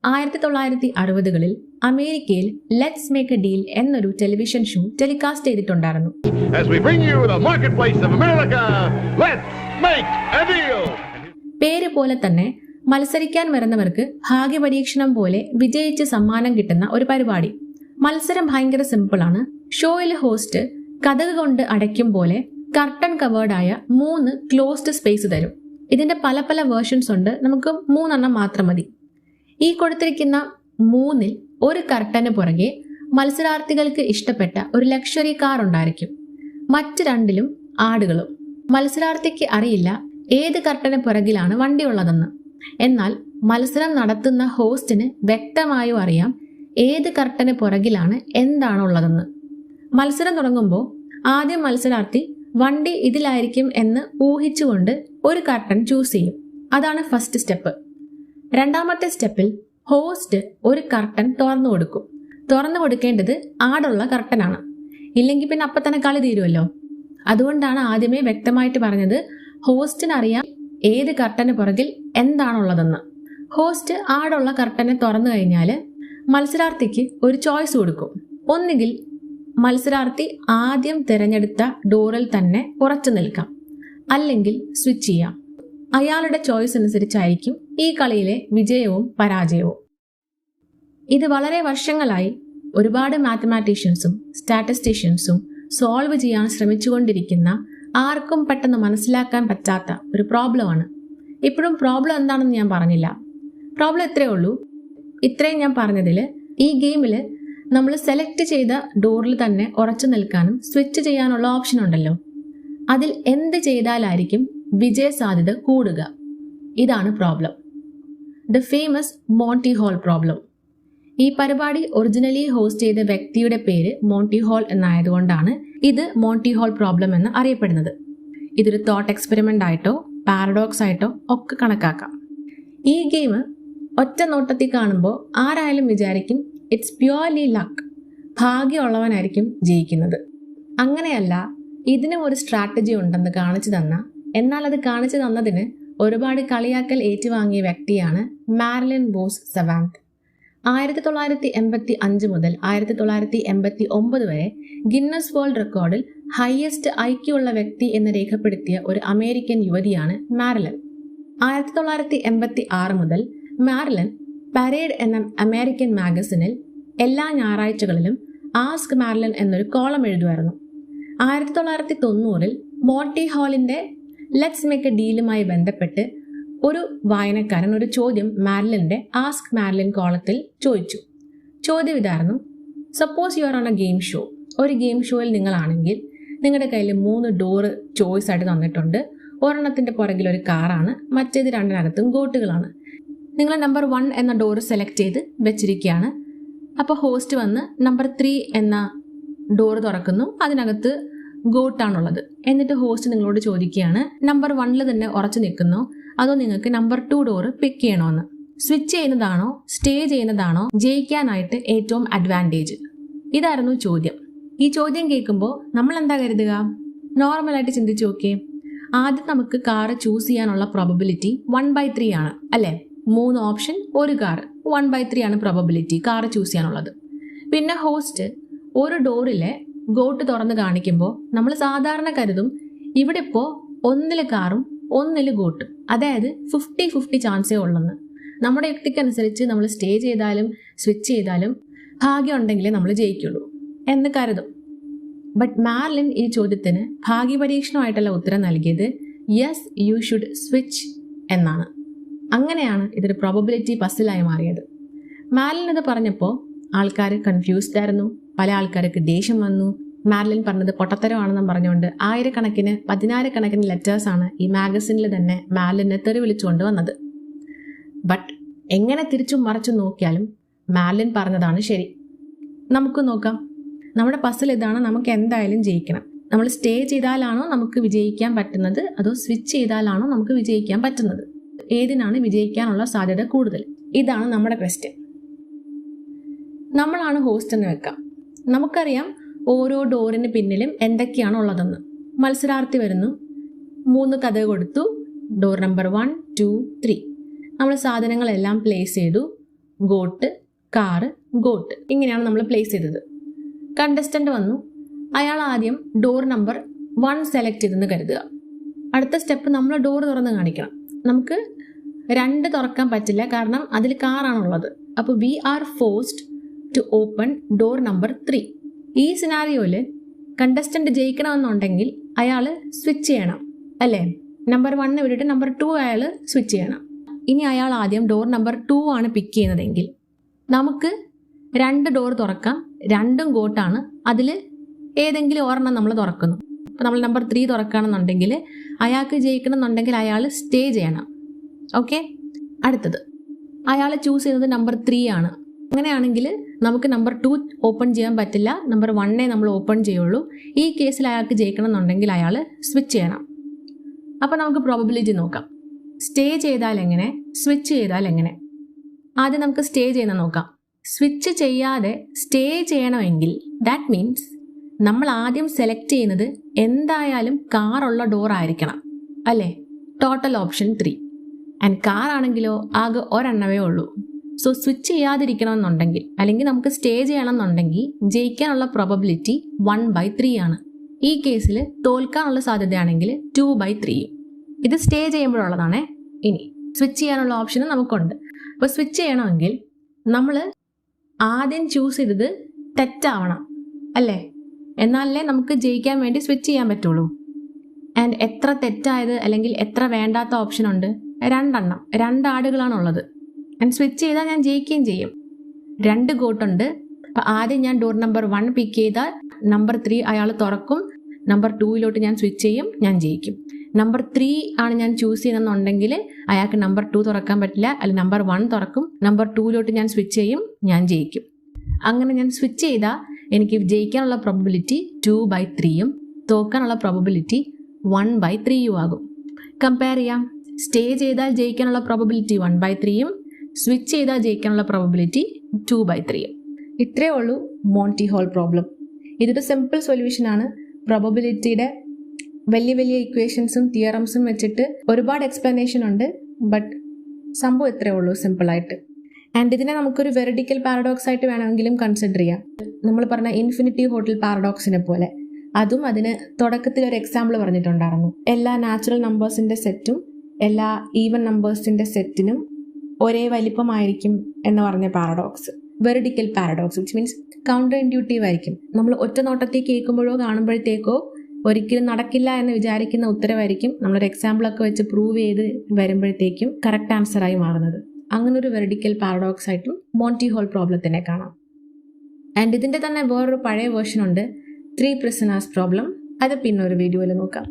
1960-കളിൽ അമേരിക്കയിൽ let's make A deal എന്നൊരു television show telecast ചെയ്തിട്ടുണ്ടായിരുന്നു. പേര് പോലെ തന്നെ മത്സരിക്കാൻ വരുന്നവർക്ക് ഭാഗ്യപരീക്ഷണം പോലെ വിജയിച്ച് സമ്മാനം കിട്ടുന്ന ഒരു പരിപാടി. മത്സരം ഭയങ്കര സിമ്പിളാണ്. ഷോയിൽ ഹോസ്റ്റ് കതക് കൊണ്ട് അടയ്ക്കും പോലെ കർട്ടൻ കവേർഡായ 3 ക്ലോസ്ഡ് സ്പേസ് തരും. ഇതിന്റെ പല പല വേർഷൻസ് ഉണ്ട്. നമുക്ക് 3 മാത്രം മതി. ഈ കൊടുത്തിരിക്കുന്ന 3-ൽ ഒരു കർട്ടന് പുറകെ മത്സരാർത്ഥികൾക്ക് ഇഷ്ടപ്പെട്ട ഒരു ലക്ഷറി കാർ ഉണ്ടായിരിക്കും. മറ്റ് 2-ലും ആടുകളും. മത്സരാർത്ഥിക്ക് അറിയില്ല ഏത് കർട്ടന് പുറകിലാണ് വണ്ടി ഉള്ളതെന്ന്. എന്നാൽ മത്സരം നടത്തുന്ന ഹോസ്റ്റിന് വ്യക്തമായും അറിയാം ഏത് കർട്ടന് പുറകിലാണ് എന്താണുള്ളതെന്ന്. മത്സരം തുടങ്ങുമ്പോൾ ആദ്യം മത്സരാർത്ഥി വണ്ടി ഇതിലായിരിക്കും എന്ന് ഊഹിച്ചുകൊണ്ട് ഒരു കർട്ടൻ ചൂസ് ചെയ്യും. അതാണ് ഫസ്റ്റ് സ്റ്റെപ്പ്. രണ്ടാമത്തെ സ്റ്റെപ്പിൽ ഹോസ്റ്റ് ഒരു കർട്ടൻ തുറന്നു കൊടുക്കും. തുറന്നു കൊടുക്കേണ്ടത് ആടുള്ള കർട്ടനാണ്. ഇല്ലെങ്കിൽ പിന്നെ അപ്പം തന്നെ കളി തീരുമല്ലോ. അതുകൊണ്ടാണ് ആദ്യമേ വ്യക്തമായിട്ട് പറഞ്ഞത് ഹോസ്റ്റിനറിയാം ഏത് കർട്ടന് പുറകിൽ എന്താണുള്ളതെന്ന്. ഹോസ്റ്റ് ആടുള്ള കർട്ടനെ തുറന്നു കഴിഞ്ഞാൽ മത്സരാർത്ഥിക്ക് ഒരു ചോയ്സ് കൊടുക്കും. ഒന്നുകിൽ മത്സരാർത്ഥി ആദ്യം തിരഞ്ഞെടുത്ത ഡോറിൽ തന്നെ ഉറച്ചു നിൽക്കാം, അല്ലെങ്കിൽ സ്വിച്ച് ചെയ്യാം. അയാളുടെ ചോയ്സ് അനുസരിച്ചായിരിക്കും ഈ കളിയിലെ വിജയവും പരാജയവും. ഇത് വളരെ വർഷങ്ങളായി ഒരുപാട് മാത്തമാറ്റീഷ്യൻസും സ്റ്റാറ്റിസ്റ്റീഷ്യൻസും സോൾവ് ചെയ്യാൻ ശ്രമിച്ചുകൊണ്ടിരിക്കുന്ന, ആർക്കും പെട്ടെന്ന് മനസ്സിലാക്കാൻ പറ്റാത്ത ഒരു പ്രോബ്ലമാണ്. ഇപ്പോഴും പ്രോബ്ലം എന്താണെന്ന് ഞാൻ പറഞ്ഞില്ല. പ്രോബ്ലം ഇത്രയേ ഉള്ളൂ. ഇത്രയും ഞാൻ പറഞ്ഞതിൽ ഈ ഗെയിമിൽ നമ്മൾ സെലക്ട് ചെയ്ത ഡോറിൽ തന്നെ ഉറച്ചു നിൽക്കാനും സ്വിച്ച് ചെയ്യാനുള്ള ഓപ്ഷൻ ഉണ്ടല്ലോ. അതിൽ എന്ത് ചെയ്താലായിരിക്കും വിജയ സാധ്യത കൂടുക? ഇതാണ് problem. The famous Monty Hall problem. ഈ പരിപാടി ഒറിജിനലി ഹോസ്റ്റ് ചെയ്ത വ്യക്തിയുടെ പേര് മോണ്ടി ഹോൾ എന്നായതുകൊണ്ടാണ് ഇത് മോണ്ടി ഹോൾ പ്രോബ്ലം എന്ന് അറിയപ്പെടുന്നത്. ഇതൊരു തോട്ട് എക്സ്പെരിമെന്റ് ആയിട്ടോ പാരഡോക്സ് ആയിട്ടോ ഒക്കെ കണക്കാക്കാം. ഈ ഗെയിം ഒറ്റ നോട്ടത്തിൽ കാണുമ്പോൾ ആരായാലും വിചാരിക്കും ഇറ്റ്സ് പ്യുവർലി ലക്ക്, ഭാഗ്യമുള്ളവനായിരിക്കും ജയിക്കുന്നത്. അങ്ങനെയല്ല, ഇതിനും ഒരു സ്ട്രാറ്റജി ഉണ്ടെന്ന് കാണിച്ചു തന്ന, എന്നാൽ അത് കാണിച്ചു തന്നതിന് ഒരുപാട് കളിയാക്കൽ ഏറ്റുവാങ്ങിയ വ്യക്തിയാണ് മാരിലിൻ ബോസ് സവാന്ത്. 1985 മുതൽ 1989 വരെ ഗിന്നസ് വേൾഡ് റെക്കോർഡിൽ ഹയസ്റ്റ് ഐക്യു ഉള്ള വ്യക്തി എന്ന് രേഖപ്പെടുത്തിയ ഒരു അമേരിക്കൻ യുവതിയാണ് മാരിലിൻ. 1986 മുതൽ മാരിലിൻ പരേഡ് എന്ന അമേരിക്കൻ മാഗസിനിൽ എല്ലാ ഞായറാഴ്ചകളിലും ആസ്ക് മാരിലിൻ എന്നൊരു കോളം എഴുതുമായിരുന്നു. 1990-ൽ മോണ്ടി ഹോളിന്റെ ലെറ്റ്സ് മേക്ക് എ ഡീലുമായി ബന്ധപ്പെട്ട് ഒരു വായനക്കാരൻ ഒരു ചോദ്യം മാരിലിന്റെ ആസ്ക് മാരിലിൻ കോളത്തിൽ ചോദിച്ചു. ചോദ്യം ഇതായിരുന്നു: suppose you are on A game show. ഒരു ഗെയിം ഷോയിൽ നിങ്ങളാണെങ്കിൽ നിങ്ങളുടെ കയ്യിൽ 3 ഡോറ് ചോയ്സ് ആയിട്ട് തന്നിട്ടുണ്ട്. ഒരെണ്ണത്തിന്റെ പുറകിൽ ഒരു കാറാണ്, മറ്റേത് 2-നകത്തും ഗോട്ടുകളാണ്. നിങ്ങൾ നമ്പർ 1 എന്ന ഡോറ് സെലക്ട് ചെയ്ത് വെച്ചിരിക്കുകയാണ്. അപ്പോൾ ഹോസ്റ്റ് വന്ന് നമ്പർ 3 എന്ന ഡോറ് തുറക്കുന്നു. അതിനകത്ത് ഗോട്ടാണുള്ളത്. എന്നിട്ട് ഹോസ്റ്റ് നിങ്ങളോട് ചോദിക്കുകയാണ്, നമ്പർ 1 തന്നെ ഉറച്ചു നിൽക്കുന്നോ അതോ നിങ്ങൾക്ക് നമ്പർ 2 ഡോറ് പിക്ക് ചെയ്യണമെന്ന്. സ്വിച്ച് ചെയ്യുന്നതാണോ സ്റ്റേ ചെയ്യുന്നതാണോ ജയിക്കാനായിട്ട് ഏറ്റവും അഡ്വാൻറ്റേജ്? ഇതായിരുന്നു ചോദ്യം. ഈ ചോദ്യം കേൾക്കുമ്പോൾ നമ്മൾ എന്താ കരുതുക? നോർമലായിട്ട് ചിന്തിച്ചു നോക്കിയേ. ആദ്യം നമുക്ക് കാറ് ചൂസ് ചെയ്യാനുള്ള പ്രോബബിലിറ്റി 1/3 ആണ് അല്ലേ? 3 ഓപ്ഷൻ, ഒരു കാർ, 1/3 ആണ് പ്രോബബിലിറ്റി കാറ് ചൂസ് ചെയ്യാനുള്ളത്. പിന്നെ ഹോസ്റ്റ് ഒരു ഡോറിലെ ഗോട്ട് തുറന്ന് കാണിക്കുമ്പോൾ നമ്മൾ സാധാരണ കരുതും ഇവിടെ ഇപ്പോൾ 1 കാറും 1 ഗോട്ടും, അതായത് 50-50 ചാൻസേ ഉള്ളെന്ന്. നമ്മുടെ യുക്തിക്കനുസരിച്ച് നമ്മൾ സ്റ്റേ ചെയ്താലും സ്വിച്ച് ചെയ്താലും ഭാഗ്യം ഉണ്ടെങ്കിലേ നമ്മൾ ജയിക്കുള്ളൂ എന്ന് കരുതും. ബട്ട് മാരിലിൻ ഈ ചോദ്യത്തിന് ഭാഗ്യപരീക്ഷണമായിട്ടല്ല ഉത്തരം നൽകിയത്. യെസ്, യു ഷുഡ് സ്വിച്ച് എന്നാണ്. അങ്ങനെയാണ് ഇതൊരു പ്രോബബിലിറ്റി പസിലായി മാറിയത്. മാരിലിൻ ഇത് പറഞ്ഞപ്പോൾ ആൾക്കാർ കൺഫ്യൂസ്ഡ് ആയിരുന്നു. പല ആൾക്കാർക്ക് ദേഷ്യം വന്നു. മാരിലിൻ പറഞ്ഞത് പൊട്ടത്തരമാണെന്നും പറഞ്ഞുകൊണ്ട് 1000-കണക്കിന് ലെറ്റേഴ്സാണ് ഈ മാഗസിനിൽ തന്നെ മാരിലിനെ തെറി വിളിച്ചുകൊണ്ട് വന്നത്. ബട്ട് എങ്ങനെ തിരിച്ചും മറിച്ചും നോക്കിയാലും മാരിലിൻ പറഞ്ഞതാണ് ശരി. നമുക്ക് നോക്കാം. നമ്മുടെ പസിൽ ഇതാണ്. നമുക്ക് എന്തായാലും ജയിക്കണം. നമ്മൾ സ്റ്റേ ചെയ്താലാണോ നമുക്ക് വിജയിക്കാൻ പറ്റുന്നത്, അതോ സ്വിച്ച് ചെയ്താലാണോ നമുക്ക് വിജയിക്കാൻ പറ്റുന്നത്? ഏതിനാണ് വിജയിക്കാനുള്ള സാധ്യത കൂടുതൽ? ഇതാണ് നമ്മുടെ ക്വസ്റ്റ്യൻ. നമ്മളാണ് ഹോസ്റ്റ് എന്ന് വെക്കാം. നമുക്കറിയാം ഓരോ ഡോറിന് പിന്നിലും എന്തൊക്കെയാണ് ഉള്ളതെന്ന്. മത്സരാർത്ഥി വരുന്നു, 3 കഥ കൊടുത്തു. Door number 1, 2, 3. നമ്മൾ സാധനങ്ങളെല്ലാം പ്ലേസ് ചെയ്തു. Got, car, got. ഇങ്ങനെയാണ് നമ്മൾ പ്ലേസ് ചെയ്തത്. കണ്ടസ്റ്റന്റ് വന്നു. അയാൾ ആദ്യം ഡോർ നമ്പർ 1 സെലക്ട് ചെയ്തെന്ന് കരുതുക. അടുത്ത സ്റ്റെപ്പ് നമ്മൾ ഡോർ തുറന്ന് കാണിക്കണം. നമുക്ക് 2 തുറക്കാൻ പറ്റില്ല, കാരണം അതിൽ കാറാണുള്ളത്. അപ്പോൾ we are forced to open door number 3. ഈ സിനാരിയോയിൽ കണ്ടസ്റ്റന്റ് ജയിക്കണമെന്നുണ്ടെങ്കിൽ അയാൾ സ്വിച്ച് ചെയ്യണം, അല്ലേ? നമ്പർ 1 വിട്ടിട്ട് നമ്പർ 2 അയാൾ സ്വിച്ച് ചെയ്യണം. ഇനി അയാൾ ആദ്യം ഡോർ നമ്പർ 2 ആണ് പിക്ക് ചെയ്യുന്നതെങ്കിൽ നമുക്ക് 2 ഡോർ തുറക്കാം. 2ഉം ഗോട്ടാണ്. അതിൽ ഏതെങ്കിലും ഒരെണ്ണം നമ്മൾ തുറക്കുന്നു. അപ്പോൾ നമ്മൾ നമ്പർ 3 തുറക്കുകയാണെന്നുണ്ടെങ്കിൽ അയാൾക്ക് ജയിക്കണമെന്നുണ്ടെങ്കിൽ അയാൾ സ്റ്റേ ചെയ്യണം. ഓക്കെ, അടുത്തത് അയാൾ ചൂസ് ചെയ്യുന്നത് നമ്പർ 3 ആണ്. അങ്ങനെയാണെങ്കിൽ നമുക്ക് നമ്പർ 2 ഓപ്പൺ ചെയ്യാൻ പറ്റില്ല, നമ്പർ 1 നമ്മൾ ഓപ്പൺ ചെയ്യുള്ളൂ. ഈ കേസിൽ അയാൾക്ക് ജയിക്കണമെന്നുണ്ടെങ്കിൽ അയാൾ സ്വിച്ച് ചെയ്യണം. അപ്പോൾ നമുക്ക് പ്രോബബിലിറ്റി നോക്കാം. സ്റ്റേ ചെയ്താൽ എങ്ങനെ, സ്വിച്ച് ചെയ്താൽ എങ്ങനെ? ആദ്യം നമുക്ക് സ്റ്റേ ചെയ്യുന്ന നോക്കാം. സ്വിച്ച് ചെയ്യാതെ സ്റ്റേ ചെയ്യണമെങ്കിൽ ദാറ്റ് മീൻസ് നമ്മൾ ആദ്യം സെലക്ട് ചെയ്യുന്നത് എന്തായാലും കാറുള്ള ഡോർ ആയിരിക്കണം, അല്ലേ? Total option 3. ആൻഡ് കാർ ആണെങ്കിലോ ആകെ ഒരെണ്ണവേ ഉള്ളൂ. സോ സ്വിച്ച് ചെയ്യാതിരിക്കണമെന്നുണ്ടെങ്കിൽ അല്ലെങ്കിൽ നമുക്ക് സ്റ്റേ ചെയ്യണമെന്നുണ്ടെങ്കിൽ ജയിക്കാനുള്ള പ്രോബബിലിറ്റി 1/3 ആണ്. ഈ കേസിൽ തോൽക്കാനുള്ള സാധ്യതയാണെങ്കിൽ 2/3. ഇത് സ്റ്റേ ചെയ്യുമ്പോഴുള്ളതാണേ. ഇനി സ്വിച്ച് ചെയ്യാനുള്ള ഓപ്ഷനും നമുക്കുണ്ട്. അപ്പോൾ സ്വിച്ച് ചെയ്യണമെങ്കിൽ നമ്മൾ ആദ്യം ചൂസ് ചെയ്തത് തെറ്റാവണം, അല്ലേ? എന്നാലേ നമുക്ക് ജയിക്കാൻ വേണ്ടി സ്വിച്ച് ചെയ്യാൻ പറ്റുള്ളൂ. ആൻഡ് എത്ര തെറ്റായത് അല്ലെങ്കിൽ എത്ര വേണ്ടാത്ത ഓപ്ഷൻ ഉണ്ട്? 2 എണ്ണം. 2 ആടുകളാണുള്ളത്. ആൻഡ് സ്വിച്ച് ചെയ്താൽ ഞാൻ ജയിക്കുകയും ചെയ്യും. 2 ഗോട്ടുണ്ട്. അപ്പം ആദ്യം ഞാൻ ഡോർ നമ്പർ 1 പിക്ക് ചെയ്താൽ നമ്പർ 3 അയാൾ തുറക്കും. നമ്പർ 2 ഞാൻ സ്വിച്ച് ചെയ്യും, ഞാൻ ജയിക്കും. നമ്പർ 3 ആണ് ഞാൻ ചൂസ് ചെയ്യുന്നതെന്നുണ്ടെങ്കിൽ അയാൾക്ക് നമ്പർ 2 തുറക്കാൻ പറ്റില്ല, അല്ലെങ്കിൽ നമ്പർ 1 തുറക്കും. നമ്പർ 2 ഞാൻ സ്വിച്ച് ചെയ്യും, ഞാൻ ജയിക്കും. അങ്ങനെ ഞാൻ സ്വിച്ച് ചെയ്താൽ എനിക്ക് ജയിക്കാനുള്ള പ്രോബബിലിറ്റി 2/3 തോക്കാനുള്ള പ്രോബബിലിറ്റി 1/3 ആകും. കമ്പയർ ചെയ്യാം. സ്റ്റേ ചെയ്താൽ ജയിക്കാനുള്ള പ്രോബബിലിറ്റി 1/3 സ്വിച്ച് ചെയ്താൽ ജയിക്കാനുള്ള പ്രോബബിലിറ്റി 2/3. ഇത്രയേ ഉള്ളൂ മോണ്ടി ഹോൾ പ്രോബ്ലം. ഇതൊരു സിമ്പിൾ സൊല്യൂഷൻ ആണ്. പ്രോബബിലിറ്റിയുടെ വലിയ വലിയ ഇക്വേഷൻസും തിയറംസും വെച്ചിട്ട് ഒരുപാട് എക്സ്പ്ലനേഷൻ ഉണ്ട്. ബട്ട് സംഭവം ഇത്രയേ ഉള്ളൂ, സിമ്പിളായിട്ട്. ആൻഡ് ഇതിനെ നമുക്കൊരു വെറിഡിക്കൽ പാരഡോക്സ് ആയിട്ട് വേണമെങ്കിലും കൺസിഡർ ചെയ്യാം. നമ്മൾ പറഞ്ഞ ഇൻഫിനിറ്റി ഹോട്ടൽ പാരഡോക്സിനെ പോലെ. അതും അതിന് തുടക്കത്തിൽ ഒരു എക്സാമ്പിൾ പറഞ്ഞിട്ടുണ്ടായിരുന്നു. എല്ലാ നാച്ചുറൽ നമ്പേഴ്സിന്റെ സെറ്റും എല്ലാ ഈവൻ നമ്പേഴ്സിന്റെ സെറ്റിനും ഒരേ വലിപ്പമായിരിക്കും എന്ന് പറഞ്ഞ paradox. Veridical paradox, which means counterintuitive ആയിരിക്കും. നമ്മൾ ഒറ്റ നോട്ടത്തിൽ കേൾക്കുമ്പോഴോ കാണുമ്പോഴത്തേക്കോ ഒരിക്കലും നടക്കില്ല എന്ന് വിചാരിക്കുന്ന ഉത്തരവായിരിക്കും നമ്മളൊരു എക്സാമ്പിളൊക്കെ വെച്ച് പ്രൂവ് ചെയ്ത് വരുമ്പോഴത്തേക്കും കറക്റ്റ് ആൻസറായി മാറുന്നത്. അങ്ങനെ ഒരു വെറിഡിക്കൽ പാരഡോക്സ് ആയിട്ടും മോണ്ടി ഹോൾ പ്രോബ്ലത്തിനെ കാണാം. ആൻഡ് ഇതിന്റെ തന്നെ വേറൊരു പഴയ വേർഷൻ ഉണ്ട്, 3 prisoners പ്രോബ്ലം. അത് പിന്നെ ഒരു വീഡിയോയിൽ നോക്കാം.